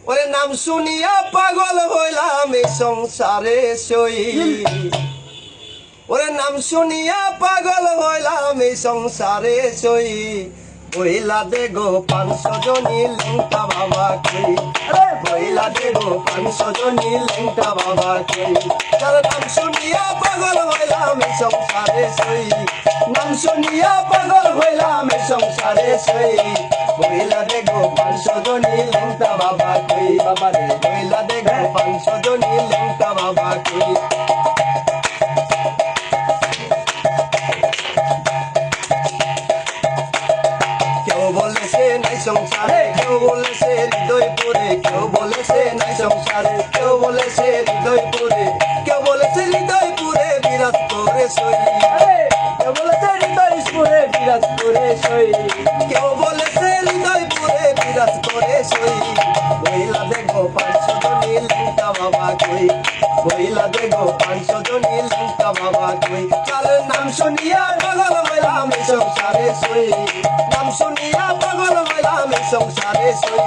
ওরে নাম শুনিয়া পাগল হইলাম এই সংসারে সই ওরে নাম শুনিয়া পাগল হইলাম এই সংসারে সই বইলা দে গো 500 জনী লেংটা বাবা কই বইলা দে গো 500 জনী লেংটা বাবা কই যার নাম শুনিয়া পাগল হইলাম এই সংসারে সই নাম শুনিয়া পাগল হইলাম এই সংসারে সই বইলা দে গো 500 জনী লেংটা বাবা কই বাবা রে বইলা দে গো 500 জনী লেংটা বাবা কই কেউ বলেছে নাই সংসারে কেউ বলেছে হৃদয় পুরে কেউ বলেছে নাই সংসারে কেউ বলেছে হৃদয় পুরে কেউ বলেছে হৃদয় পুরে বিরাজ করে সই কেউ বলেছে হৃদয় পুরে বিরাজ করে সই কেউ বলেছে হৃদয় পুরে বিরাজ করে সই বইলা দেখো 500 জনী লেংটা বাবা কই বইলা দেখো 500 জনী লেংটা বাবা কই কার নাম শুনিয়া পাগল হইলাম এই সংসারে সই নাম শুনিয়া পাগল হইলাম এই সংসারে সই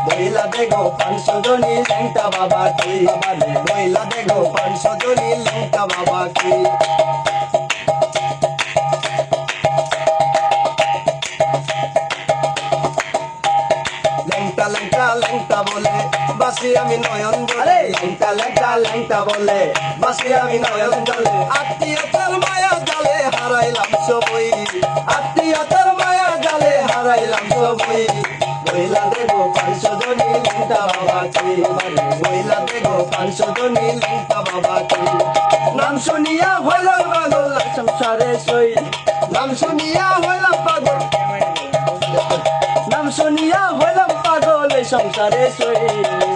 বইলা দেখো 500 জনী লেংটা বাবা কই বাবা রে বইলা দেখো 500 জনী লেংটা বাবা কই লেংটা লেংটা লেংটা বলে বাসি আমি নয়ন জলে লেংটা লেংটা লেংটা বলে বাসি আমি নয়ন জলে আত্মীয়তার মায়া জালে হারাইলাম সবই আত্মীয়তার মায়া জালে হারাইলাম সবই বইলা দেখো 500 জনী লেংটা বাবা কই বইলা দেখো 500 জনী লেংটা বাবা কই নাম শুনিয়া হইলাম পাগল সংসারে সই নাম শুনিয়া হইলাম পাগল নাম শুনিয়া হইলাম পাগল এই সংসারে সই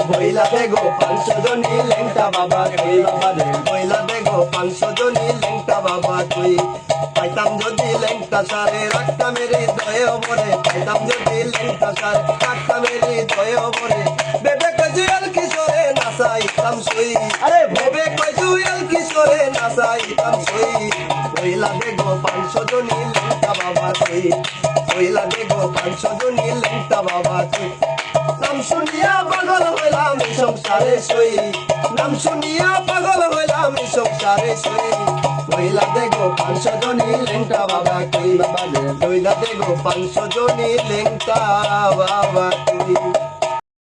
বইলা দেখো 500 জনী লেংটা বাবা কই বাবা রে বইলা দেখো 500 জনী লেংটা বাবা কই পাইতাম যদি লেংটা সারে রাখতাম হৃদয় ভরে পাইতাম যদি লেংটা সারে রাখতাম হৃদয় ভরে বেবে কজুয়াল কিশোরে নাচাইতাম সই আরে বেবে কজুয়াল কিশোরে নাচাইতাম সই বইলা দেখো 500 জনী লেংটা বাবা কই বইলা দেখো 500 জনী লেংটা বাবা কই নাম শুনিয়া পাগল হইলাম এই সংসারে সই নাম শুনিয়া পাগল হইলাম এই সংসারে সই বইলা দেখো 500 জনী লেংটা বাবা কই বাবা রে বইলা দেখো 500 জনী লেংটা বাবা কই।